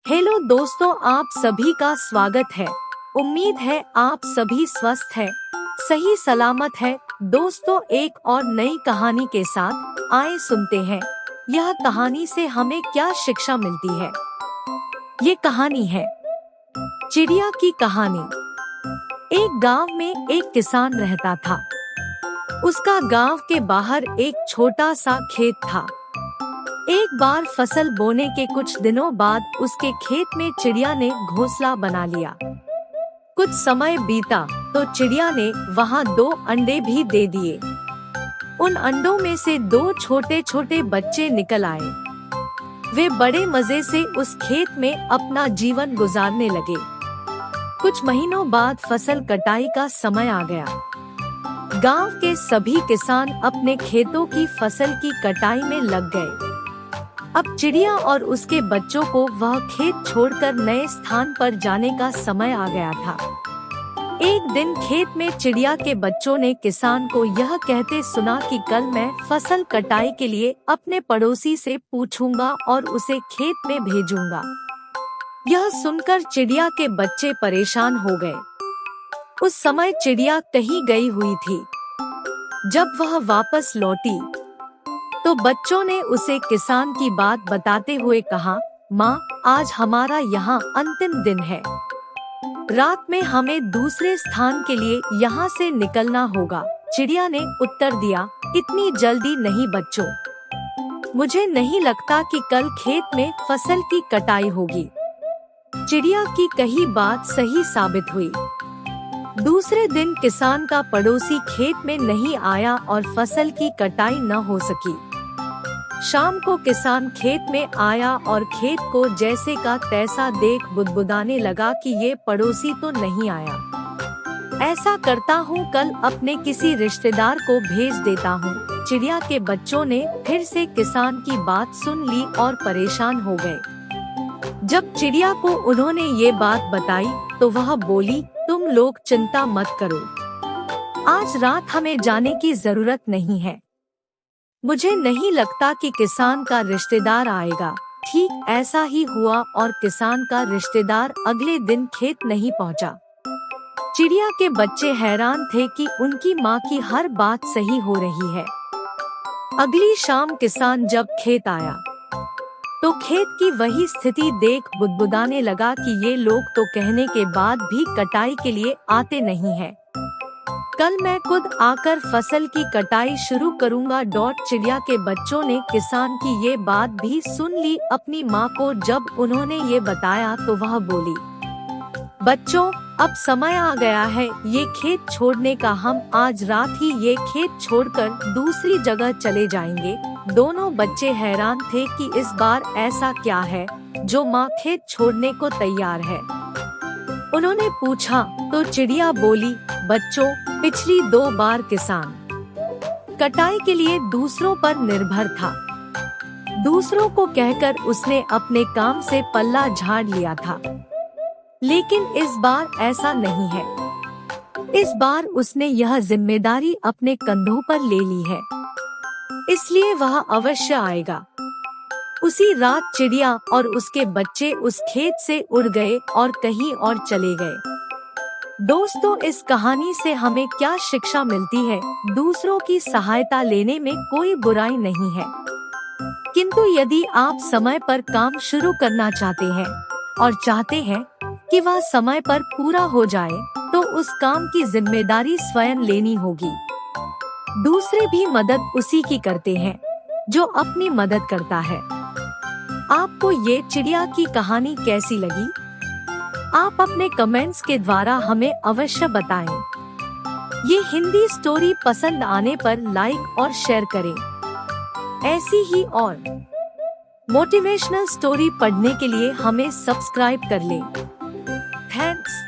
Hello दोस्तों, आप सभी का स्वागत है। उम्मीद है आप सभी स्वस्थ हैं, सही सलामत हैं। दोस्तों, एक और नई कहानी के साथ आए सुनते हैं यह कहानी से हमें क्या शिक्षा मिलती है। ये कहानी है चिड़िया की कहानी। एक गांव में एक किसान रहता था। उसका गांव के बाहर एक छोटा सा खेत था। एक बार फसल बोने के कुछ दिनों बाद उसके खेत में चिड़िया ने घोंसला बना लिया। कुछ समय बीता तो चिड़िया ने वहां 2 अंडे भी दे दिए। उन अंडों में से 2 छोटे छोटे बच्चे निकल आए। वे बड़े मजे से उस खेत में अपना जीवन गुजारने लगे। कुछ महीनों बाद फसल कटाई का समय आ गया। गांव के सभी किसान अपने खेतों की फसल की कटाई में लग गए। अब चिड़िया और उसके बच्चों को वह खेत छोड़कर नए स्थान पर जाने का समय आ गया था। एक दिन खेत में चिड़िया के बच्चों ने किसान को यह कहते सुना कि कल मैं फसल कटाई के लिए अपने पड़ोसी से पूछूंगा और उसे खेत में भेजूंगा। यह सुनकर चिड़िया के बच्चे परेशान हो गए। उस समय चिड़िया कहीं गई हुई थी। जब वह वापस लौटी तो बच्चों ने उसे किसान की बात बताते हुए कहा, माँ, आज हमारा यहाँ अंतिम दिन है। रात में हमें दूसरे स्थान के लिए यहाँ से निकलना होगा। चिड़िया ने उत्तर दिया, इतनी जल्दी नहीं बच्चों, मुझे नहीं लगता कि कल खेत में फसल की कटाई होगी। चिड़िया की कही बात सही साबित हुई। दूसरे दिन किसान का पड़ोसी खेत में नहीं आया और फसल की कटाई न हो सकी। शाम को किसान खेत में आया और खेत को जैसे का तैसा देख बुदबुदाने लगा कि ये पड़ोसी तो नहीं आया। ऐसा करता हूँ, कल अपने किसी रिश्तेदार को भेज देता हूँ। चिड़िया के बच्चों ने फिर से किसान की बात सुन ली और परेशान हो गए। जब चिड़िया को उन्होंने ये बात बताई तो वह बोली, तुम लोग चिंता मत करो, आज रात हमें जाने की जरूरत नहीं है। मुझे नहीं लगता कि किसान का रिश्तेदार आएगा। ठीक ऐसा ही हुआ और किसान का रिश्तेदार अगले दिन खेत नहीं पहुंचा। चिड़िया के बच्चे हैरान थे कि उनकी माँ की हर बात सही हो रही है। अगली शाम किसान जब खेत आया तो खेत की वही स्थिति देख बुदबुदाने लगा कि ये लोग तो कहने के बाद भी कटाई के लिए आते नहीं हैं। कल मैं खुद आकर फसल की कटाई शुरू करूंगा। चिड़िया के बच्चों ने किसान की ये बात भी सुन ली। अपनी माँ को जब उन्होंने ये बताया तो वह बोली, बच्चों, अब समय आ गया है ये खेत छोड़ने का। हम आज रात ही ये खेत छोड़कर दूसरी जगह चले जाएंगे। दोनों बच्चे हैरान थे कि इस बार ऐसा क्या है जो माँ खेत छोड़ने को तैयार है। उन्होंने पूछा तो चिड़िया बोली, बच्चों, पिछली 2 बार किसान कटाई के लिए दूसरों पर निर्भर था। दूसरों को कहकर उसने अपने काम से पल्ला झाड़ लिया था, लेकिन इस बार ऐसा नहीं है। इस बार उसने यह जिम्मेदारी अपने कंधों पर ले ली है, इसलिए वह अवश्य आएगा। उसी रात चिड़िया और उसके बच्चे उस खेत से उड़ गए और कहीं और चले गए। दोस्तों, इस कहानी से हमें क्या शिक्षा मिलती है? दूसरों की सहायता लेने में कोई बुराई नहीं है, किंतु यदि आप समय पर काम शुरू करना चाहते हैं और चाहते हैं कि वह समय पर पूरा हो जाए, तो उस काम की जिम्मेदारी स्वयं लेनी होगी। दूसरे भी मदद उसी की करते हैं जो अपनी मदद करता है। आपको ये चिड़िया की कहानी कैसी लगी? आप अपने कमेंट्स के द्वारा हमें अवश्य बताएं। ये हिंदी स्टोरी पसंद आने पर लाइक और शेयर करें। ऐसी ही और मोटिवेशनल स्टोरी पढ़ने के लिए हमें सब्सक्राइब कर लें। थैंक्स।